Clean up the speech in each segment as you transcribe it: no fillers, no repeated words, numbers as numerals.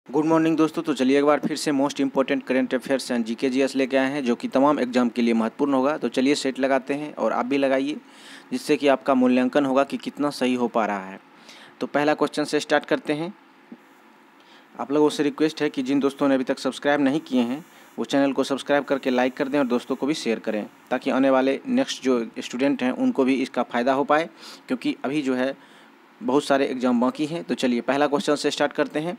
Good morning दोस्तों। तो चलिए एक बार फिर से most important current affairs and GK GS लेके आए हैं जो कि तमाम एग्जाम के लिए महत्वपूर्ण होगा। तो चलिए सेट लगाते हैं और आप भी लगाइए, जिससे कि आपका मूल्यांकन होगा कि कितना सही हो पा रहा है। तो पहला क्वेश्चन से स्टार्ट करते हैं। आप लोगों से रिक्वेस्ट है कि जिन दोस्तों ने अभी तक सब्सक्राइब नहीं किए हैं वो चैनल को सब्सक्राइब करके लाइक कर दें और दोस्तों को भी शेयर करें, ताकि आने वाले नेक्स्ट जो स्टूडेंट हैं उनको भी इसका फ़ायदा हो पाए, क्योंकि अभी जो है बहुत सारे एग्जाम बाकी हैं। तो चलिए पहला क्वेश्चन से स्टार्ट करते हैं।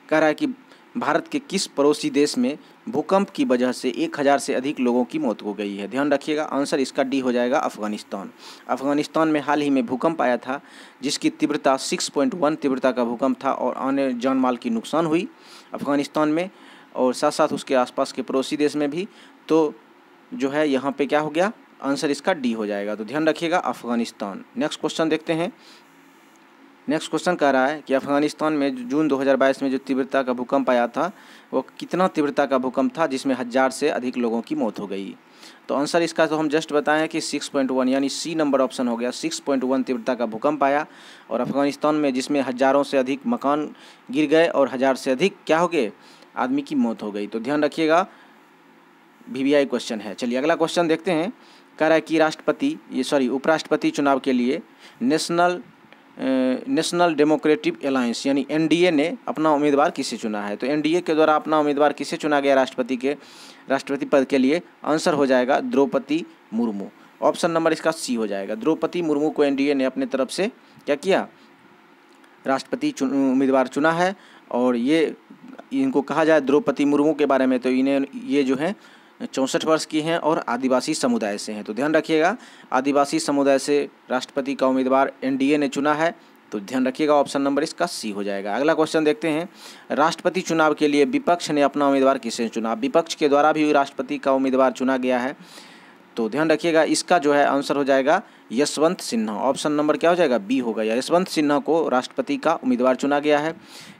कह रहा है कि भारत के किस पड़ोसी देश में भूकंप की वजह से 1000 से अधिक लोगों की मौत हो गई है? ध्यान रखिएगा, आंसर इसका डी हो जाएगा अफगानिस्तान। अफगानिस्तान में हाल ही में भूकंप आया था जिसकी तीव्रता 6.1 तीव्रता का भूकंप था और आने जान माल की नुकसान हुई अफगानिस्तान में और साथ साथ उसके आसपास के पड़ोसी देश में भी। तो जो है यहाँ पे क्या हो गया, आंसर इसका डी हो जाएगा। तो ध्यान रखिएगा अफगानिस्तान। नेक्स्ट क्वेश्चन देखते हैं। नेक्स्ट क्वेश्चन कह रहा है कि अफगानिस्तान में जून 2022 में जो तीव्रता का भूकंप आया था वो कितना तीव्रता का भूकंप था जिसमें 1000 से अधिक लोगों की मौत हो गई? तो आंसर इसका तो हम जस्ट बताएं कि 6.1 यानी सी नंबर ऑप्शन हो गया। 6.1 तीव्रता का भूकंप आया और अफगानिस्तान में, जिसमें हज़ारों से अधिक मकान गिर गए और 1000 से अधिक क्या हो गए, आदमी की मौत हो गई। तो ध्यान रखिएगा, VVI क्वेश्चन है। चलिए अगला क्वेश्चन देखते हैं। कह रहा है कि उपराष्ट्रपति चुनाव के लिए नेशनल डेमोक्रेटिक अलायंस यानी NDA ने अपना उम्मीदवार किसे चुना है? तो NDA के द्वारा अपना उम्मीदवार किसे चुना गया राष्ट्रपति पद के लिए? आंसर हो जाएगा द्रौपदी मुर्मू। ऑप्शन नंबर इसका सी हो जाएगा। द्रौपदी मुर्मू को NDA ने अपने तरफ से क्या किया, राष्ट्रपति उम्मीदवार चुना है। और ये इनको कहा जाए द्रौपदी मुर्मू के बारे में तो ये जो है 64 वर्ष की हैं और आदिवासी समुदाय से हैं। तो ध्यान रखिएगा, आदिवासी समुदाय से राष्ट्रपति का उम्मीदवार NDA ने चुना है। तो ध्यान रखिएगा, ऑप्शन नंबर इसका सी हो जाएगा। अगला क्वेश्चन देखते हैं। राष्ट्रपति चुनाव के लिए विपक्ष ने अपना उम्मीदवार किसे चुना? विपक्ष के द्वारा भी राष्ट्रपति का उम्मीदवार चुना गया है। तो ध्यान रखिएगा, इसका जो है आंसर हो जाएगा यशवंत सिन्हा। ऑप्शन नंबर क्या हो जाएगा, बी होगा। यशवंत सिन्हा को राष्ट्रपति का उम्मीदवार चुना गया है।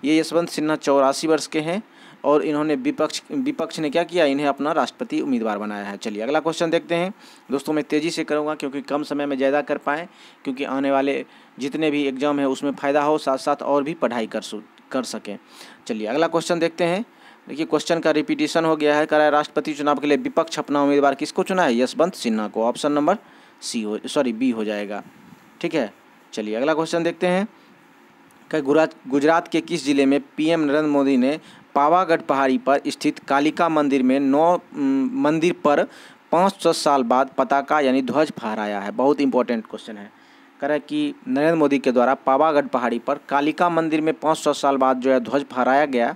ये यशवंत सिन्हा 84 वर्ष के हैं और इन्होंने विपक्ष ने क्या किया, इन्हें अपना राष्ट्रपति उम्मीदवार बनाया है। चलिए अगला क्वेश्चन देखते हैं। दोस्तों मैं तेज़ी से करूंगा क्योंकि कम समय में ज़्यादा कर पाएँ, क्योंकि आने वाले जितने भी एग्जाम है उसमें फ़ायदा हो, साथ साथ और भी पढ़ाई कर सकें। चलिए अगला क्वेश्चन देखते हैं। देखिए क्वेश्चन का रिपीटिशन हो गया है। कह रहा है राष्ट्रपति चुनाव के लिए विपक्ष अपना उम्मीदवार किसको चुना है? यशवंत सिन्हा को। ऑप्शन नंबर बी हो जाएगा। ठीक है, चलिए अगला क्वेश्चन देखते हैं। गुजरात के किस जिले में PM नरेंद्र मोदी ने पावागढ़ पहाड़ी पर स्थित कालिका मंदिर में मंदिर पर 500 साल बाद पताका यानी ध्वज फहराया है? बहुत इंपॉर्टेंट क्वेश्चन है। कह रहा है कि नरेंद्र मोदी के द्वारा पावागढ़ पहाड़ी पर कालिका मंदिर में 500 साल बाद जो है ध्वज फहराया गया।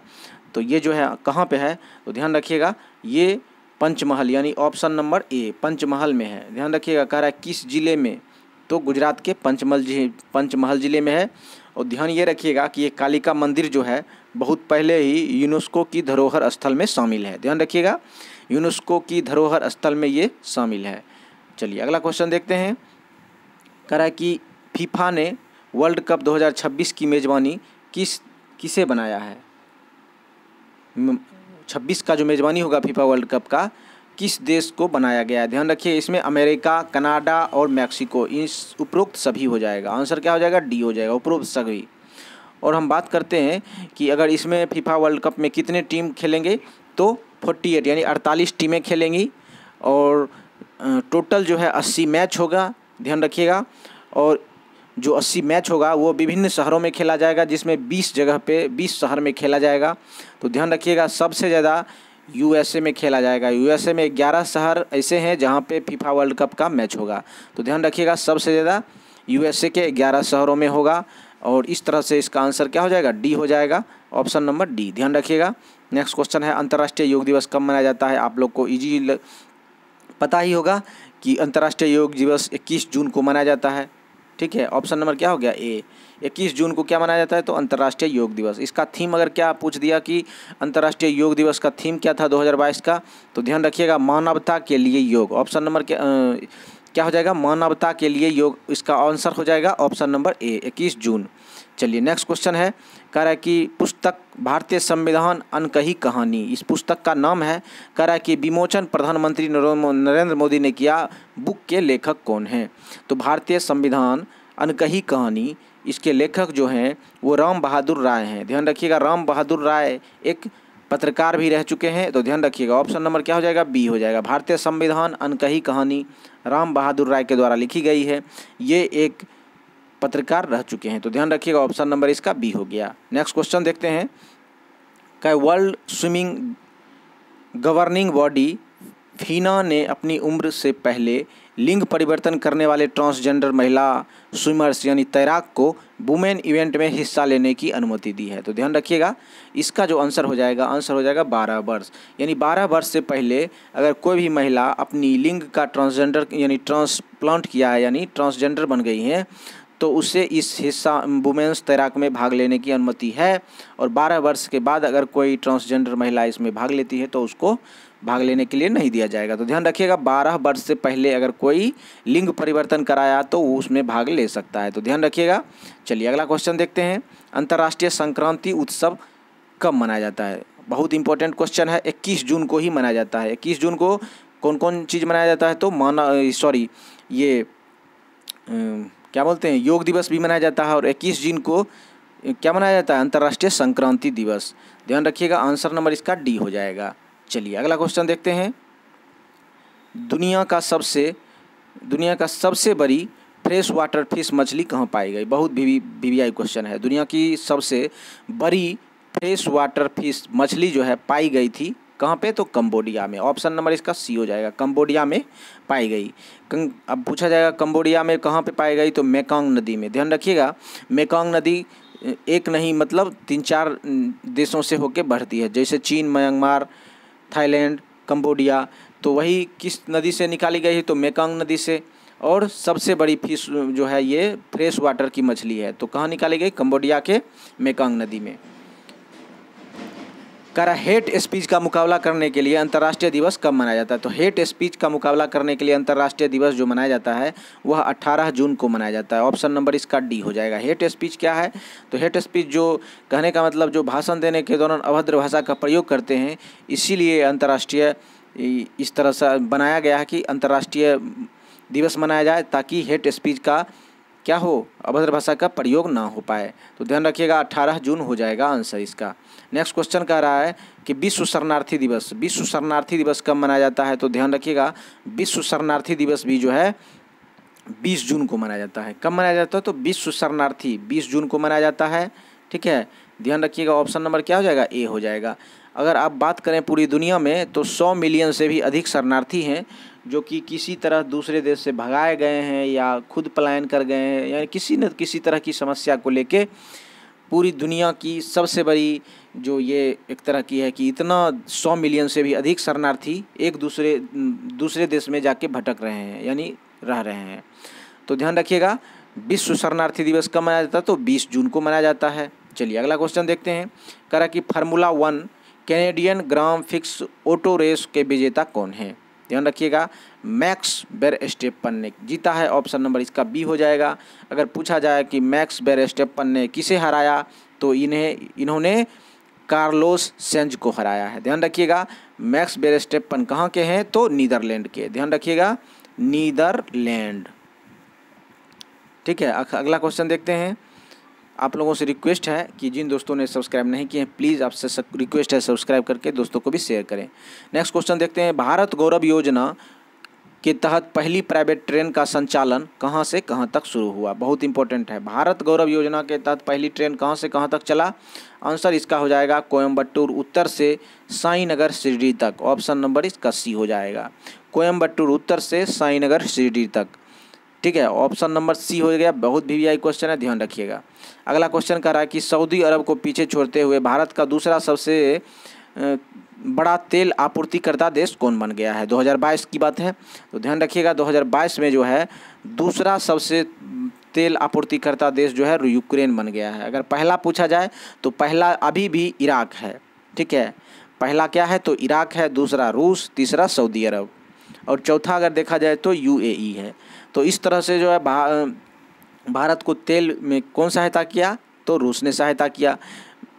तो ये जो है कहाँ पे है? तो ध्यान रखिएगा, ये पंचमहल यानी ऑप्शन नंबर ए पंचमहल में है। ध्यान रखिएगा, कह रहा है किस जिले में? तो गुजरात के पंचमहल जिले में है। और ध्यान ये रखिएगा कि ये कालिका मंदिर जो है बहुत पहले ही यूनेस्को की धरोहर स्थल में शामिल है। ध्यान रखिएगा, यूनेस्को की धरोहर स्थल में ये शामिल है। चलिए अगला क्वेश्चन देखते हैं। कह रहा है कि फीफा ने वर्ल्ड कप 2026 की मेज़बानी किसे बनाया है? 26 का जो मेज़बानी होगा फीफा वर्ल्ड कप का, किस देश को बनाया गया है? ध्यान रखिए, इसमें अमेरिका, कनाडा और मैक्सिको, इस उपरोक्त सभी हो जाएगा। आंसर क्या हो जाएगा, डी हो जाएगा, उपरोक्त सभी। और हम बात करते हैं कि अगर इसमें फीफा वर्ल्ड कप में कितने टीम खेलेंगे, तो 48 यानी 48 टीमें खेलेंगी और टोटल जो है 80 मैच होगा। ध्यान रखिएगा, और जो 80 मैच होगा वो विभिन्न शहरों में खेला जाएगा, जिसमें 20 जगह पे 20 शहर में खेला जाएगा। तो ध्यान रखिएगा, सबसे ज़्यादा USA में खेला जाएगा। USA में 11 शहर ऐसे हैं जहां पे फीफा वर्ल्ड कप का मैच होगा। तो ध्यान रखिएगा, सबसे ज़्यादा USA के 11 शहरों में होगा और इस तरह से इसका आंसर क्या हो जाएगा, डी हो जाएगा, ऑप्शन नंबर डी। ध्यान रखिएगा। नेक्स्ट क्वेश्चन है, अंतर्राष्ट्रीय योग दिवस कब मनाया जाता है? आप लोग को ईजी पता ही होगा कि अंतर्राष्ट्रीय योग दिवस 21 जून को मनाया जाता है। ठीक है, ऑप्शन नंबर क्या हो गया, ए। 21 जून को क्या मनाया जाता है? तो अंतर्राष्ट्रीय योग दिवस। इसका थीम अगर क्या पूछ दिया कि अंतर्राष्ट्रीय योग दिवस का थीम क्या था 2022 का, तो ध्यान रखिएगा, मानवता के लिए योग। ऑप्शन नंबर क्या हो जाएगा, मानवता के लिए योग। इसका आंसर हो जाएगा ऑप्शन नंबर ए, 21 जून। चलिए नेक्स्ट क्वेश्चन है। कह रहा है कि पुस्तक भारतीय संविधान अनकही कहानी, इस पुस्तक का नाम है। कह रहा है कि विमोचन प्रधानमंत्री नरेंद्र मोदी ने किया, बुक के लेखक कौन हैं? तो भारतीय संविधान अनकही कहानी इसके लेखक जो हैं वो राम बहादुर राय हैं। ध्यान रखिएगा, राम बहादुर राय एक पत्रकार भी रह चुके हैं। तो ध्यान रखिएगा ऑप्शन नंबर क्या हो जाएगा, बी हो जाएगा। भारतीय संविधान अनकही कहानी राम बहादुर राय के द्वारा लिखी गई है। ये एक पत्रकार रह चुके हैं। तो ध्यान रखिएगा ऑप्शन नंबर इसका बी हो गया। नेक्स्ट क्वेश्चन देखते हैं। वर्ल्ड स्विमिंग गवर्निंग बॉडी फीना ने अपनी उम्र से पहले लिंग परिवर्तन करने वाले ट्रांसजेंडर महिला स्विमर्स यानी तैराक को वुमेन इवेंट में हिस्सा लेने की अनुमति दी है। तो ध्यान रखिएगा इसका जो आंसर हो जाएगा 12 वर्ष। यानी 12 वर्ष से पहले अगर कोई भी महिला अपनी लिंग का ट्रांसजेंडर यानी ट्रांसप्लांट किया है यानी ट्रांसजेंडर बन गई हैं तो उससे इस हिस्सा वुमेन्स तैराक में भाग लेने की अनुमति है। और 12 वर्ष के बाद अगर कोई ट्रांसजेंडर महिला इसमें भाग लेती है तो उसको भाग लेने के लिए नहीं दिया जाएगा। तो ध्यान रखिएगा 12 वर्ष से पहले अगर कोई लिंग परिवर्तन कराया तो वो उसमें भाग ले सकता है। तो ध्यान रखिएगा। चलिए अगला क्वेश्चन देखते हैं। अंतर्राष्ट्रीय संक्रांति उत्सव कब मनाया जाता है? बहुत इंपॉर्टेंट क्वेश्चन है। 21 जून को ही मनाया जाता है। 21 जून को कौन कौन चीज़ मनाया जाता है? तो ये क्या बोलते हैं, योग दिवस भी मनाया जाता है। और 21 जून को क्या मनाया जाता है? अंतर्राष्ट्रीय संक्रांति दिवस। ध्यान रखिएगा आंसर नंबर इसका डी हो जाएगा। चलिए अगला क्वेश्चन देखते हैं। दुनिया का सबसे बड़ी फ्रेश वाटर फिश मछली कहाँ पाई गई? बहुत वीवीआई क्वेश्चन है। दुनिया की सबसे बड़ी फ्रेश वाटर फिश मछली जो है पाई गई थी कहाँ पे? तो कंबोडिया में। ऑप्शन नंबर इसका सी हो जाएगा, कंबोडिया में पाई गई। अब पूछा जाएगा कंबोडिया में कहाँ पे पाई गई? तो मेकांग नदी में। ध्यान रखिएगा मेकांग नदी एक नहीं मतलब 3-4 देशों से होके बढ़ती है, जैसे चीन, म्यांमार, थाईलैंड, कंबोडिया। तो वही किस नदी से निकाली गई है? तो मेकांग नदी से। और सबसे बड़ी फिश जो है ये फ्रेश वाटर की मछली है। तो कहाँ निकाली गई? कंबोडिया के मेकांग नदी में। हेट स्पीच का मुकाबला करने के लिए अंतर्राष्ट्रीय दिवस कब मनाया जाता है? तो हेट स्पीच का मुकाबला करने के लिए अंतर्राष्ट्रीय दिवस जो मनाया जाता है वह 18 जून को मनाया जाता है। ऑप्शन नंबर इसका डी हो जाएगा। हेट स्पीच क्या है? तो हेट स्पीच जो कहने का मतलब जो भाषण देने के दौरान अभद्र भाषा का प्रयोग करते हैं, इसीलिए अंतर्राष्ट्रीय इस तरह से बनाया गया है कि अंतर्राष्ट्रीय दिवस मनाया जाए ताकि हेट स्पीच का क्या हो, अभद्र भाषा का प्रयोग ना हो पाए। तो ध्यान रखिएगा 18 जून हो जाएगा आंसर इसका। नेक्स्ट क्वेश्चन कह रहा है कि विश्व शरणार्थी दिवस कब मनाया जाता है? तो ध्यान रखिएगा विश्व शरणार्थी दिवस भी जो है 20 जून को मनाया जाता है। कब मनाया जाता है? तो विश्व शरणार्थी 20 जून को मनाया जाता है। ठीक है, ध्यान रखिएगा ऑप्शन नंबर क्या हो जाएगा? ए हो जाएगा। अगर आप बात करें पूरी दुनिया में तो 100 मिलियन से भी अधिक शरणार्थी हैं जो कि किसी तरह दूसरे देश से भगाए गए हैं या खुद पलायन कर गए हैं, या किसी न किसी तरह की समस्या को लेके पूरी दुनिया की सबसे बड़ी जो ये एक तरह की है कि इतना 100 मिलियन से भी अधिक शरणार्थी एक दूसरे देश में जाके भटक रहे हैं यानी रह रहे हैं। तो ध्यान रखिएगा विश्व शरणार्थी दिवस कब मनाया जाता है? तो 20 जून को मनाया जाता है। चलिए अगला क्वेश्चन देखते हैं। कह रहा कि formula 1 Canadian grand prix auto race के विजेता कौन है? ध्यान रखिएगा मैक्स वेरस्टेपन ने जीता है। ऑप्शन नंबर इसका बी हो जाएगा। अगर पूछा जाए कि मैक्स वेरस्टेपन ने किसे हराया तो इन्होंने कार्लोस सेंज को हराया है। ध्यान रखिएगा मैक्स वेरस्टेपन कहाँ के हैं? तो नीदरलैंड के। ध्यान रखिएगा नीदरलैंड। ठीक है, अगला क्वेश्चन देखते हैं। आप लोगों से रिक्वेस्ट है कि जिन दोस्तों ने सब्सक्राइब नहीं किए हैं प्लीज़ आपसे रिक्वेस्ट है सब्सक्राइब करके दोस्तों को भी शेयर करें। नेक्स्ट क्वेश्चन देखते हैं। भारत गौरव योजना के तहत पहली प्राइवेट ट्रेन का संचालन कहां से कहां तक शुरू हुआ? बहुत इंपॉर्टेंट है। भारत गौरव योजना के तहत पहली ट्रेन कहां से कहां तक चला? आंसर इसका हो जाएगा कोयम्बटूर उत्तर से साईनगर शिरडी तक। ऑप्शन नंबर इसका सी हो जाएगा। कोयम्बटूर उत्तर से साईनगर शिरडी तक। ठीक है, ऑप्शन नंबर सी हो गया। बहुत वीवीआई क्वेश्चन है, ध्यान रखिएगा। अगला क्वेश्चन कह रहा है कि सऊदी अरब को पीछे छोड़ते हुए भारत का दूसरा सबसे बड़ा तेल आपूर्तिकर्ता देश कौन बन गया है? 2022 की बात है। तो ध्यान रखिएगा 2022 में जो है दूसरा सबसे तेल आपूर्तिकर्ता देश जो है यूक्रेन बन गया है। अगर पहला पूछा जाए तो पहला अभी भी इराक है। ठीक है, पहला क्या है? तो इराक है, दूसरा रूस, तीसरा सऊदी अरब और चौथा अगर देखा जाए तो यूएई है। तो इस तरह से जो है भारत को तेल में कौन सहायता किया? तो रूस ने सहायता किया।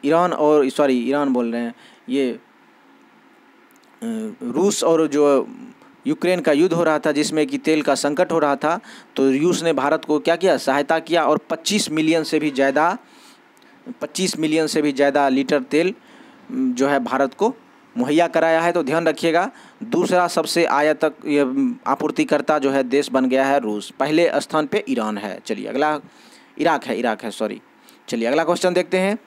ईरान बोल रहे हैं, ये रूस और जो यूक्रेन का युद्ध हो रहा था जिसमें कि तेल का संकट हो रहा था, तो रूस ने भारत को क्या किया, सहायता किया और 25 मिलियन से भी ज़्यादा लीटर तेल जो है भारत को मुहैया कराया है। तो ध्यान रखिएगा, दूसरा सबसे आपूर्तिकर्ता जो है देश बन गया है रूस, पहले स्थान पे ईरान है। चलिए अगला, इराक है सॉरी। चलिए अगला क्वेश्चन देखते हैं।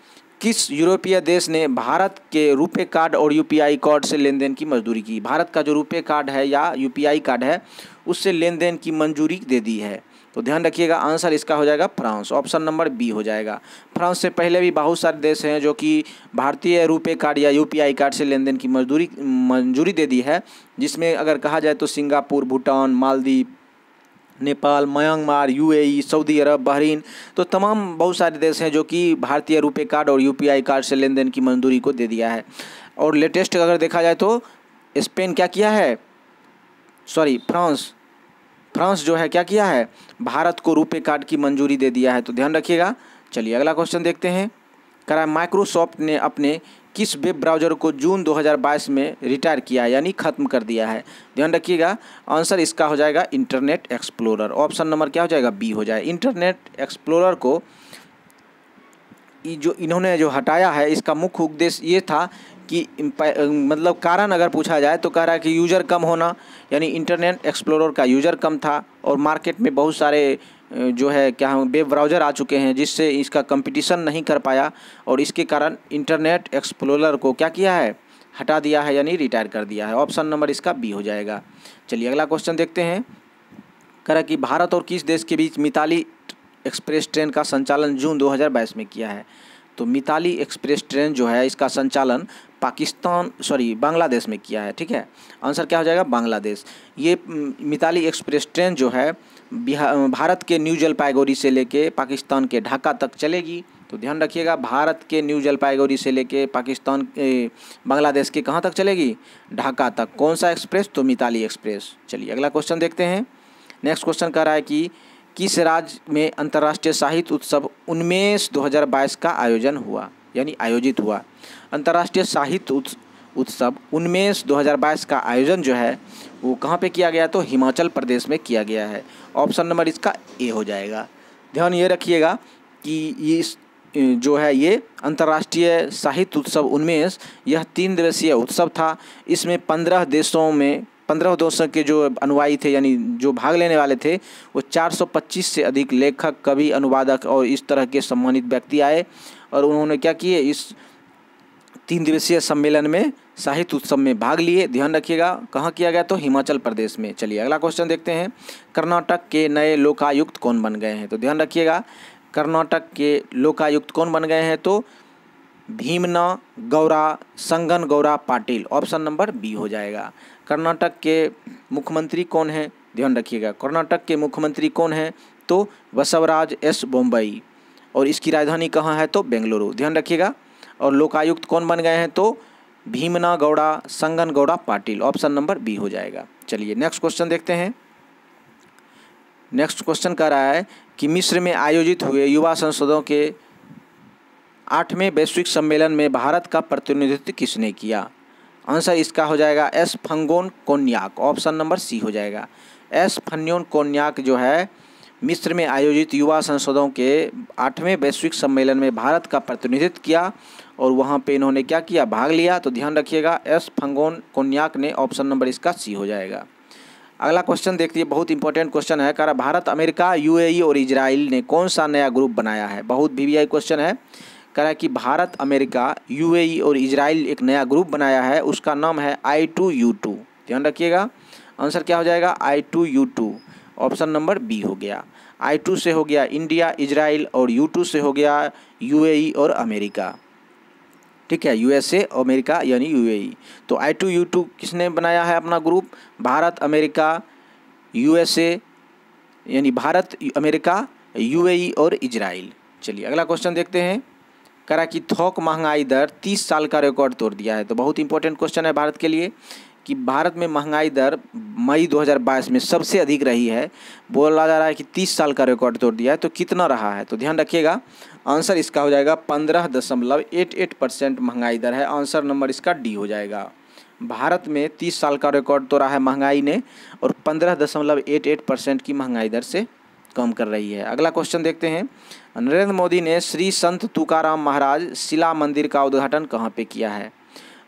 किस यूरोपीय देश ने भारत के रुपे कार्ड और यूपीआई कार्ड से लेन देन की मंजूरी की? भारत का जो रुपे कार्ड है या यूपीआई कार्ड है उससे लेन देन की मंजूरी दे दी है। तो ध्यान रखिएगा, आंसर इसका हो जाएगा फ्रांस, ऑप्शन नंबर बी हो जाएगा। फ्रांस से पहले भी बहुत सारे देश हैं जो कि भारतीय रुपे कार्ड या यूपीआई कार्ड से लेन देन की मंजूरी दे दी है, जिसमें अगर कहा जाए तो Singapore, Bhutan, Maldives, Nepal, Myanmar, UAE, Saudi Arab, Bahrain, तो तमाम बहुत सारे देश हैं जो कि भारतीय रुपे कार्ड और यूपीआई कार्ड से लेन देन की मंजूरी को दे दिया है। और लेटेस्ट अगर देखा जाए तो स्पेन क्या किया है, सॉरी फ्रांस जो है क्या किया है, भारत को रुपे कार्ड की मंजूरी दे दिया है। तो ध्यान रखिएगा। चलिए अगला क्वेश्चन देखते हैं। करा माइक्रोसॉफ्ट ने अपने किस वेब ब्राउज़र को जून 2022 में रिटायर किया यानी ख़त्म कर दिया है? ध्यान रखिएगा, आंसर इसका हो जाएगा इंटरनेट एक्सप्लोरर, ऑप्शन नंबर क्या हो जाएगा, बी हो जाए। इंटरनेट एक्सप्लोरर को जो इन्होंने जो हटाया है इसका मुख्य उद्देश्य ये था कि मतलब कारण अगर पूछा जाए तो कह रहा है कि यूज़र कम होना, यानी इंटरनेट एक्सप्लोरर का यूज़र कम था और मार्केट में बहुत सारे जो है क्या वेब ब्राउज़र आ चुके हैं जिससे इसका कंपटीशन नहीं कर पाया और इसके कारण इंटरनेट एक्सप्लोरर को क्या किया है, हटा दिया है यानी रिटायर कर दिया है। ऑप्शन नंबर इसका बी हो जाएगा। चलिए अगला क्वेश्चन देखते हैं। कह रहा कि भारत और किस देश के बीच मिताली एक्सप्रेस ट्रेन का संचालन जून 2022 में किया है? तो मिताली एक्सप्रेस ट्रेन जो है इसका संचालन बांग्लादेश में किया है। ठीक है, आंसर क्या हो जाएगा, बांग्लादेश। ये मिताली एक्सप्रेस ट्रेन जो है भारत के न्यू जलपाईगुड़ी से लेके पाकिस्तान के ढाका तक चलेगी। तो ध्यान रखिएगा, भारत के न्यू जलपाईगुड़ी से लेके पाकिस्तान बांग्लादेश के कहाँ तक चलेगी, ढाका तक। कौन सा एक्सप्रेस, तो मिताली एक्सप्रेस। चलिए अगला क्वेश्चन देखते हैं। नेक्स्ट क्वेश्चन कह रहा है कि किस राज्य में अंतर्राष्ट्रीय साहित्य उत्सव 19 2022 का आयोजन हुआ यानी आयोजित हुआ? अंतर्राष्ट्रीय साहित्य उत्सव 19 2022 का आयोजन जो है वो कहाँ पे किया गया, तो हिमाचल प्रदेश में किया गया है। ऑप्शन नंबर इसका ए हो जाएगा। ध्यान ये रखिएगा कि ये जो है ये अंतर्राष्ट्रीय साहित्य उत्सव 19 यह 3 दिवसीय उत्सव था। इसमें 15 देशों के जो अनुयायी थे यानी जो भाग लेने वाले थे वो 425 से अधिक लेखक, कवि, अनुवादक और इस तरह के सम्मानित व्यक्ति आए और उन्होंने क्या किए, इस 3 दिवसीय सम्मेलन में साहित्य उत्सव में भाग लिए। ध्यान रखिएगा कहाँ किया गया, तो हिमाचल प्रदेश में। चलिए अगला क्वेश्चन देखते हैं। कर्नाटक के नए लोकायुक्त कौन बन गए हैं? तो ध्यान रखिएगा, कर्नाटक के लोकायुक्त कौन बन गए हैं, तो Bhimanna Gowda Sangan Gowda Patil, option number b हो जाएगा। कर्नाटक के मुख्यमंत्री कौन हैं? ध्यान रखिएगा, कर्नाटक के मुख्यमंत्री कौन हैं, तो बसवराज एस बोम्बई और इसकी राजधानी कहाँ है, तो बेंगलुरु। ध्यान रखिएगा। और लोकायुक्त कौन बन गए हैं, तो Bhimanna Gowda Sangan Gowda Patil, option number b हो जाएगा। चलिए नेक्स्ट क्वेश्चन देखते हैं। नेक्स्ट क्वेश्चन कह रहा है कि मिस्र में आयोजित हुए युवा संसदों के 8वें वैश्विक सम्मेलन में भारत का प्रतिनिधित्व किसने किया? आंसर इसका हो जाएगा S Phangnon Konyak, option number c हो जाएगा। एस फन्योन कोन्याक जो है मिस्र में आयोजित युवा संसदों के 8वें वैश्विक सम्मेलन में भारत का प्रतिनिधित्व किया और वहाँ पे इन्होंने क्या किया, भाग लिया। तो ध्यान रखिएगा एस फंगोन कोन्याक ने, ऑप्शन नंबर इसका सी हो जाएगा। अगला क्वेश्चन देखिए, बहुत इंपॉर्टेंट क्वेश्चन है। कह रहा भारत, अमेरिका, यूएई और इजराइल ने कौन सा नया ग्रुप बनाया है? बहुत वीवीआई क्वेश्चन है। कह रहा है कि भारत, अमेरिका, यूएई और इजराइल एक नया ग्रुप बनाया है, उसका नाम है I2U2। ध्यान रखिएगा, आंसर क्या हो जाएगा, I2U2, ऑप्शन नंबर बी हो गया। I2 से हो गया इंडिया, इजराइल और U2 से हो गया यूएई और अमेरिका। ठीक है, यूएसए, अमेरिका यानी यूएई। तो I2U2 किसने बनाया है अपना ग्रुप? भारत, अमेरिका, यूएसए यानी भारत, अमेरिका, यूएई और इजराइल। चलिए अगला क्वेश्चन देखते हैं। करा कि थोक महंगाई दर 30 साल का रिकॉर्ड तोड़ दिया है। तो बहुत इंपॉर्टेंट क्वेश्चन है भारत के लिए कि भारत में महंगाई दर मई 2022 में सबसे अधिक रही है। बोला जा रहा है कि 30 साल का रिकॉर्ड तोड़ दिया है। तो कितना रहा है, तो ध्यान रखिएगा, आंसर इसका हो जाएगा 15.88% महंगाई दर है। आंसर नंबर इसका डी हो जाएगा। भारत में 30 साल का रिकॉर्ड तोड़ा है महंगाई ने और 15.88% की महंगाई दर से कम कर रही है। अगला क्वेश्चन देखते हैं। नरेंद्र मोदी ने श्री संत तुकाराम महाराज शिला मंदिर का उद्घाटन कहाँ पे किया है?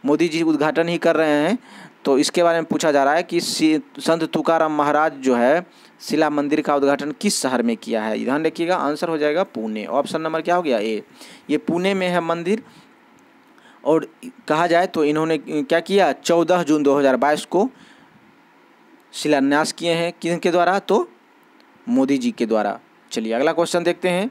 मोदी जी उद्घाटन ही कर रहे हैं, तो इसके बारे में पूछा जा रहा है कि संत तुकाराम महाराज जो है शिला मंदिर का उद्घाटन किस शहर में किया है? ध्यान रखिएगा, आंसर हो जाएगा पुणे। ऑप्शन नंबर क्या हो गया? ए। ये पुणे में है मंदिर। और कहा जाए तो इन्होंने क्या किया, 14 जून 2022 को शिलान्यास किए हैं। किनके द्वारा? तो मोदी जी के द्वारा। चलिए अगला क्वेश्चन देखते हैं।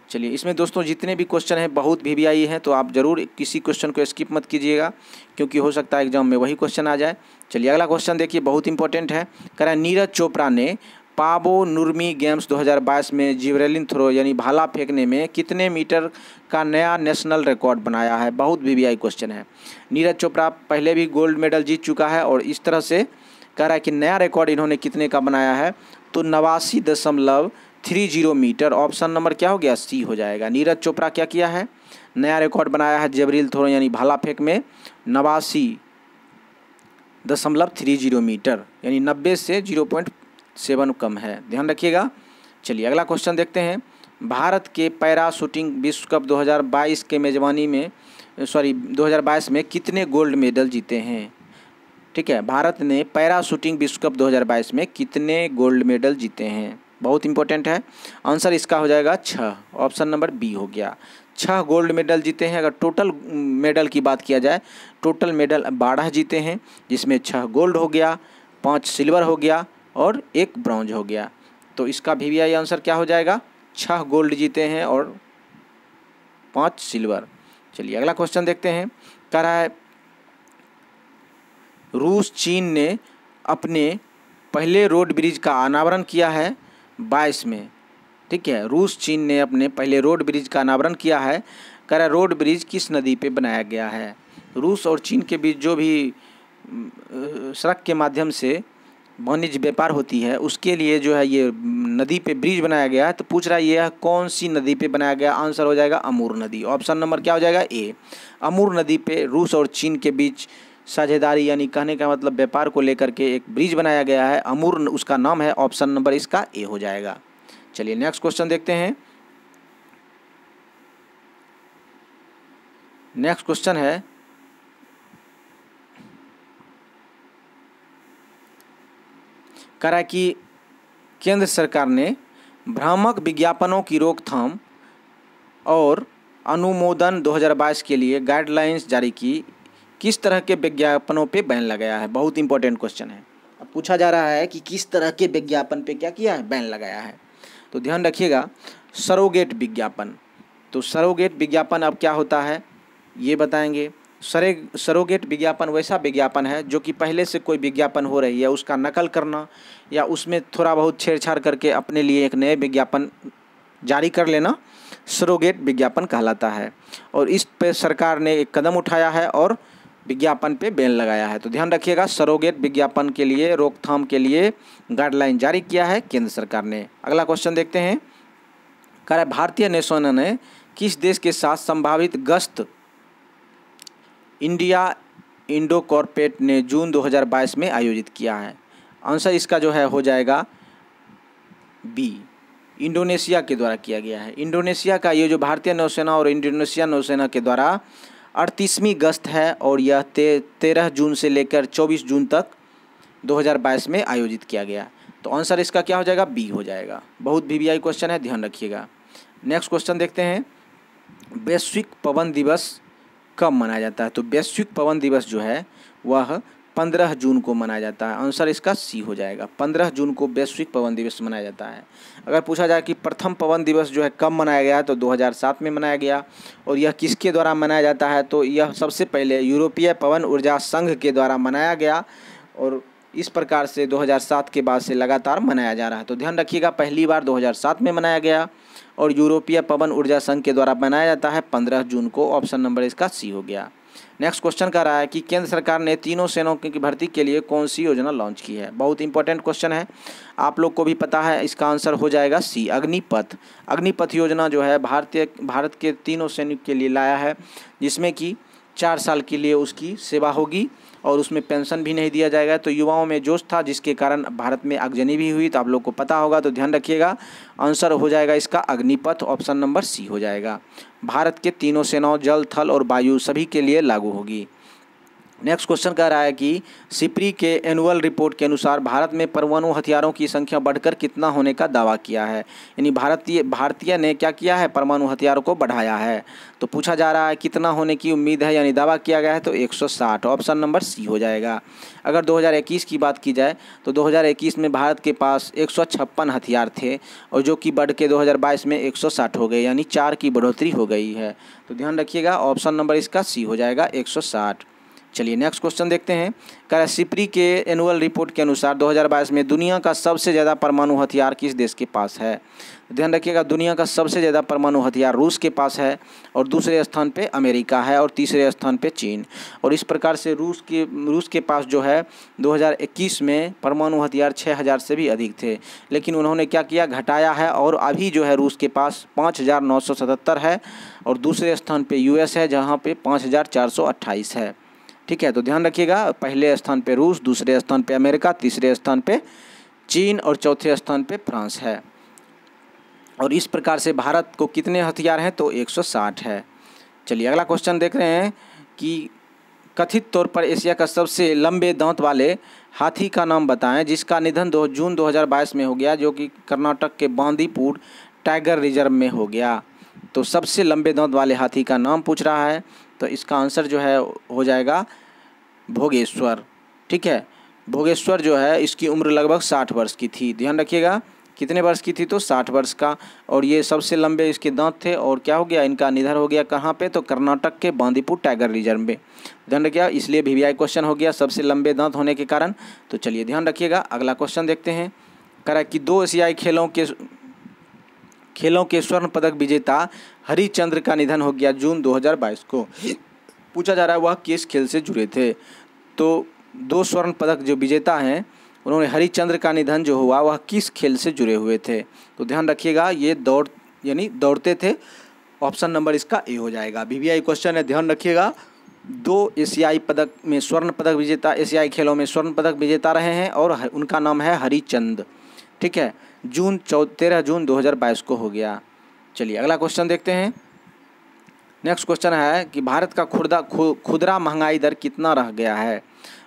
चलिए इसमें दोस्तों जितने भी क्वेश्चन हैं बहुत VVI हैं, तो आप ज़रूर किसी क्वेश्चन को स्किप मत कीजिएगा, क्योंकि हो सकता है एग्जाम में वही क्वेश्चन आ जाए। चलिए अगला क्वेश्चन देखिए, बहुत इंपॉर्टेंट है। कह रहा है नीरज चोपड़ा ने पावो नुर्मी गेम्स 2022 में जिवरेलिन थ्रो यानी भाला फेंकने में कितने मीटर का नया नेशनल रिकॉर्ड बनाया है? बहुत VVI क्वेश्चन है। नीरज चोपड़ा पहले भी गोल्ड मेडल जीत चुका है और इस तरह से कह रहा है कि नया रिकॉर्ड इन्होंने कितने का बनाया है? तो 89.30 मीटर। ऑप्शन नंबर क्या हो गया? सी हो जाएगा। नीरज चोपड़ा क्या किया है? नया रिकॉर्ड बनाया है जेवलिन थ्रो यानी भाला फेंक में 89.30 मीटर, यानी 90 से 0.7 कम है, ध्यान रखिएगा। चलिए अगला क्वेश्चन देखते हैं। भारत के पैरा शूटिंग विश्व कप 2022 के मेजबानी में 2022 में कितने गोल्ड मेडल जीते हैं? ठीक है, भारत ने पैरा शूटिंग विश्व कप 2022 में कितने गोल्ड मेडल जीते हैं? बहुत इंपॉर्टेंट है। आंसर इसका हो जाएगा 6। ऑप्शन नंबर बी हो गया। 6 गोल्ड मेडल जीते हैं। अगर टोटल मेडल की बात किया जाए, टोटल मेडल 12 जीते हैं, जिसमें 6 गोल्ड हो गया, 5 सिल्वर हो गया और 1 ब्रॉन्ज हो गया। तो इसका VVI आंसर क्या हो जाएगा? 6 गोल्ड जीते हैं और 5 सिल्वर। चलिए अगला क्वेश्चन देखते हैं। कह रहा है रूस चीन ने अपने पहले रोड ब्रिज का अनावरण किया है 22 में। ठीक है, रूस चीन ने अपने पहले रोड ब्रिज का अनावरण किया है। कह रहा है रोड ब्रिज किस नदी पे बनाया गया है? रूस और चीन के बीच जो भी सड़क के माध्यम से वाणिज्य व्यापार होती है, उसके लिए जो है ये नदी पे ब्रिज बनाया गया है। तो पूछ रहा है ये कौन सी नदी पे बनाया गया? आंसर हो जाएगा अमूर नदी। ऑप्शन नंबर क्या हो जाएगा? ए। अमूर नदी पे रूस और चीन के बीच साझेदारी यानी कहने का मतलब व्यापार को लेकर के एक ब्रिज बनाया गया है, अमूर उसका नाम है। ऑप्शन नंबर इसका ए हो जाएगा। चलिए नेक्स्ट क्वेश्चन देखते हैं। नेक्स्ट क्वेश्चन है, कह रहा है कि केंद्र सरकार ने भ्रामक विज्ञापनों की रोकथाम और अनुमोदन 2022 के लिए गाइडलाइंस जारी की। किस तरह के विज्ञापनों पे बैन लगाया है? बहुत इंपॉर्टेंट क्वेश्चन है। अब पूछा जा रहा है कि किस तरह के विज्ञापन पे क्या किया है? बैन लगाया है। तो ध्यान रखिएगा, सरोगेट विज्ञापन। तो सरोगेट विज्ञापन अब क्या होता है ये बताएंगे। सरोगेट विज्ञापन वैसा विज्ञापन है जो कि पहले से कोई विज्ञापन हो रही है उसका नकल करना या उसमें थोड़ा बहुत छेड़छाड़ करके अपने लिए एक नए विज्ञापन जारी कर लेना, सरोगेट विज्ञापन कहलाता है। और इस पे सरकार ने एक कदम उठाया है और विज्ञापन पे बैन लगाया है। तो ध्यान रखिएगा, सरोगेट विज्ञापन के लिए रोकथाम के लिए गाइडलाइन जारी किया है केंद्र सरकार ने। अगला क्वेश्चन देखते हैं। कह रहा है भारतीय नौसेना ने किस देश के साथ संभावित गश्त इंडिया इंडो कॉर्पोरेट ने जून 2022 में आयोजित किया है? आंसर इसका जो है हो जाएगा बी। इंडोनेशिया के द्वारा किया गया है। इंडोनेशिया का ये जो भारतीय नौसेना और इंडोनेशिया नौसेना के द्वारा 38वीं गश्त है और यह 13 जून से लेकर 24 जून तक 2022 में आयोजित किया गया। तो आंसर इसका क्या हो जाएगा? बी हो जाएगा। बहुत VVI क्वेश्चन है, ध्यान रखिएगा। नेक्स्ट क्वेश्चन देखते हैं। वैश्विक पवन दिवस कब मनाया जाता है? तो वैश्विक पवन दिवस जो है वह 15 जून को मनाया जाता है। आंसर इसका सी हो जाएगा। 15 जून को वैश्विक पवन दिवस मनाया जाता है। अगर पूछा जाए कि प्रथम पवन दिवस जो है कब मनाया गया, तो 2007 में मनाया गया। और यह किसके द्वारा मनाया जाता है? तो यह सबसे पहले यूरोपीय पवन ऊर्जा संघ के द्वारा मनाया गया और इस प्रकार से 2007 के बाद से लगातार मनाया जा रहा है। तो ध्यान रखिएगा, पहली बार 2007 में मनाया गया और यूरोपीय पवन ऊर्जा संघ के द्वारा मनाया जाता है 15 जून को। ऑप्शन नंबर इसका सी हो गया। नेक्स्ट क्वेश्चन कह रहा है कि केंद्र सरकार ने तीनों सेनाओं की भर्ती के लिए कौन सी योजना लॉन्च की है? बहुत इंपॉर्टेंट क्वेश्चन है, आप लोग को भी पता है। इसका आंसर हो जाएगा सी, अग्निपथ। अग्निपथ योजना जो है भारत के तीनों सैनिक के लिए लाया है, जिसमें कि 4 साल के लिए उसकी सेवा होगी और उसमें पेंशन भी नहीं दिया जाएगा। तो युवाओं में जोश था जिसके कारण भारत में आगजनी भी हुई, तो आप लोग को पता होगा, तो ध्यान रखिएगा। आंसर हो जाएगा इसका अग्निपथ, ऑप्शन नंबर सी हो जाएगा। भारत के तीनों सेनाओं जल, थल और वायु सभी के लिए लागू होगी। नेक्स्ट क्वेश्चन कह रहा है कि सिप्री के एनुअल रिपोर्ट के अनुसार भारत में परमाणु हथियारों की संख्या बढ़कर कितना होने का दावा किया है। यानी भारतीय ने क्या किया है, परमाणु हथियारों को बढ़ाया है। तो पूछा जा रहा है कितना होने की उम्मीद है, यानी दावा किया गया है, तो 160, ऑप्शन नंबर सी हो जाएगा। अगर 2021 की बात की जाए तो 2021 में भारत के पास 156 हथियार थे और जो कि बढ़ के 2022 में 160 हो गए, यानी 4 की बढ़ोतरी हो गई है। तो ध्यान रखिएगा, ऑप्शन नंबर इसका सी हो जाएगा 160। चलिए नेक्स्ट क्वेश्चन देखते हैं। कह सिप्री के एनुअल रिपोर्ट के अनुसार 2022 में दुनिया का सबसे ज़्यादा परमाणु हथियार किस देश के पास है। ध्यान रखिएगा, दुनिया का सबसे ज़्यादा परमाणु हथियार रूस के पास है और दूसरे स्थान पे अमेरिका है और तीसरे स्थान पे चीन। और इस प्रकार से रूस के पास जो है 2021 में परमाणु हथियार 6000 से भी अधिक थे, लेकिन उन्होंने क्या किया, घटाया है और अभी जो है रूस के पास 5977 है और दूसरे स्थान पे यूएस है जहाँ पे 5428 है। ठीक है, तो ध्यान रखिएगा, पहले स्थान पे रूस, दूसरे स्थान पे अमेरिका, तीसरे स्थान पे चीन और चौथे स्थान पे फ्रांस है। और इस प्रकार से भारत को कितने हथियार हैं, तो 160 है। चलिए अगला क्वेश्चन देख रहे हैं कि कथित तौर पर एशिया का सबसे लंबे दांत वाले हाथी का नाम बताएं जिसका निधन जून 2022 में हो गया, जो कि कर्नाटक के बांदीपुर टाइगर रिजर्व में हो गया। तो सबसे लंबे दांत वाले हाथी का नाम पूछ रहा है, तो इसका आंसर जो है हो जाएगा भोगेश्वर। ठीक है, भोगेश्वर जो है इसकी उम्र लगभग 60 वर्ष की थी। ध्यान रखिएगा, कितने वर्ष की थी, तो 60 वर्ष का। और ये सबसे लंबे इसके दांत थे और क्या हो गया, इनका निधन हो गया कहाँ पे, तो कर्नाटक के बांदीपुर टाइगर रिजर्व में। ध्यान रखिएगा, इसलिए वीवीआई क्वेश्चन हो गया सबसे लंबे दांत होने के कारण। तो चलिए ध्यान रखिएगा, अगला क्वेश्चन देखते हैं। कह रहा है कि 2 एशियाई खेलों के स्वर्ण पदक विजेता हरिचंद्र का निधन हो गया जून 2022 को। पूछा जा रहा है वह किस खेल से जुड़े थे। तो 2 स्वर्ण पदक जो विजेता हैं उन्होंने, हरिचंद्र का निधन जो हुआ वह किस खेल से जुड़े हुए थे। तो ध्यान रखिएगा, ये दौड़ते थे, ऑप्शन नंबर इसका ए हो जाएगा। वीवीआई क्वेश्चन है, ध्यान रखिएगा। 2 एशियाई पदक में स्वर्ण पदक विजेता, एशियाई खेलों में स्वर्ण पदक विजेता रहे हैं और उनका नाम है हरिचंद। ठीक है, 13 जून 2022 को हो गया। चलिए अगला क्वेश्चन देखते हैं। नेक्स्ट क्वेश्चन है कि भारत का खुदरा महंगाई दर कितना रह गया है।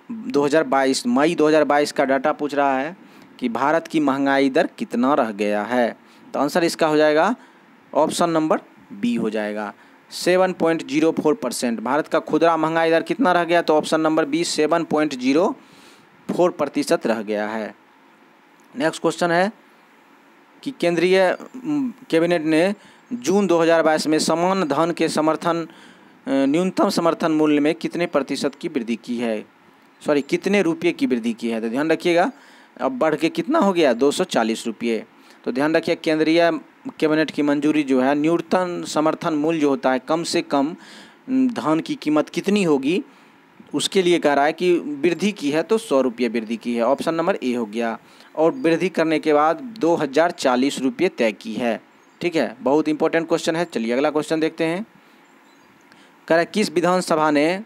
2022 मई 2022 का डाटा पूछ रहा है कि भारत की महंगाई दर कितना रह गया है। तो आंसर इसका हो जाएगा ऑप्शन नंबर बी हो जाएगा, 7.04%। भारत का खुदरा महंगाई दर कितना रह गया, तो ऑप्शन नंबर बी 7.04% रह गया है। नेक्स्ट क्वेश्चन है कि केंद्रीय कैबिनेट ने जून 2022 में सामान्य धान के न्यूनतम समर्थन मूल्य में कितने प्रतिशत की वृद्धि की है, कितने रुपये की वृद्धि की है। तो ध्यान रखिएगा, अब बढ़ के कितना हो गया, 240 रुपये। तो ध्यान रखिए, केंद्रीय कैबिनेट की मंजूरी जो है, न्यूनतम समर्थन मूल्य जो होता है, कम से कम धान की कीमत कितनी होगी उसके लिए कह रहा है कि वृद्धि की है, तो 100 रुपये वृद्धि की है, ऑप्शन नंबर ए हो गया। और वृद्धि करने के बाद 2040 रुपये तय की है। ठीक है, बहुत इंपॉर्टेंट क्वेश्चन है। चलिए अगला क्वेश्चन देखते हैं। कह रहा है किस विधानसभा ने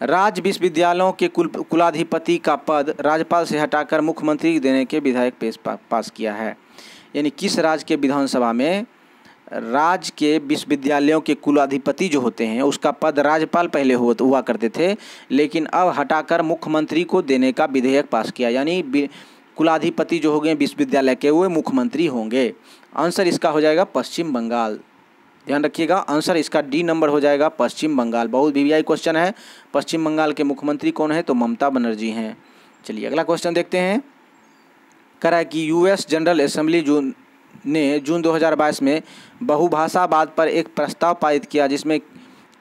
राज्य विश्वविद्यालयों के कुलाधिपति का पद राज्यपाल से हटाकर मुख्यमंत्री देने के विधेयक पास किया है। यानी किस राज्य के विधानसभा में राज्य के विश्वविद्यालयों के कुलाधिपति जो होते हैं उसका पद राज्यपाल पहले हुआ करते थे, लेकिन अब हटाकर मुख्यमंत्री को देने का विधेयक पास किया। यानी कुलाधिपति जो हो गए विश्वविद्यालय के, वो मुख्यमंत्री होंगे। आंसर इसका हो जाएगा पश्चिम बंगाल। ध्यान रखिएगा, आंसर इसका डी नंबर हो जाएगा, पश्चिम बंगाल। बहुत वीवीआई क्वेश्चन है। पश्चिम बंगाल के मुख्यमंत्री कौन है, तो ममता बनर्जी हैं। चलिए अगला क्वेश्चन देखते हैं। कह रहा है कि यूएस जनरल असेंबली ने जून 2022 में बहुभाषावाद पर एक प्रस्ताव पारित किया जिसमें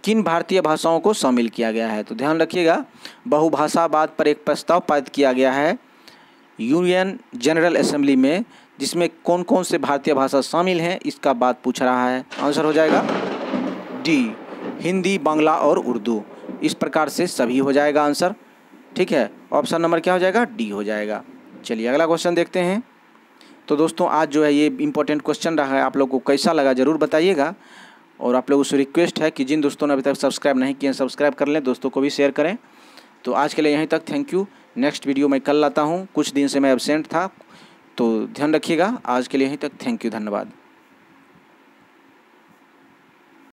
किन भारतीय भाषाओं को शामिल किया गया है। तो ध्यान रखिएगा, बहुभाषावाद पर एक प्रस्ताव पारित किया गया है यूएन जनरल असेंबली में, जिसमें कौन कौन से भारतीय भाषा शामिल हैं इसका बात पूछ रहा है। आंसर हो जाएगा डी, हिंदी, बांग्ला और उर्दू। इस प्रकार से सभी हो जाएगा आंसर। ठीक है, ऑप्शन नंबर क्या हो जाएगा, डी हो जाएगा। चलिए अगला क्वेश्चन देखते हैं। तो दोस्तों आज जो है ये इम्पोर्टेंट क्वेश्चन रहा है, आप लोग को कैसा लगा ज़रूर बताइएगा। और आप लोगों से रिक्वेस्ट है कि जिन दोस्तों ने अभी तक सब्सक्राइब नहीं किए हैं सब्सक्राइब कर लें, दोस्तों को भी शेयर करें। तो आज के लिए यहीं तक, थैंक यू। नेक्स्ट वीडियो मैं कल लाता हूँ, कुछ दिन से मैं एब्सेंट था, तो ध्यान रखिएगा। आज के लिए यहीं तक, थैंक यू, धन्यवाद।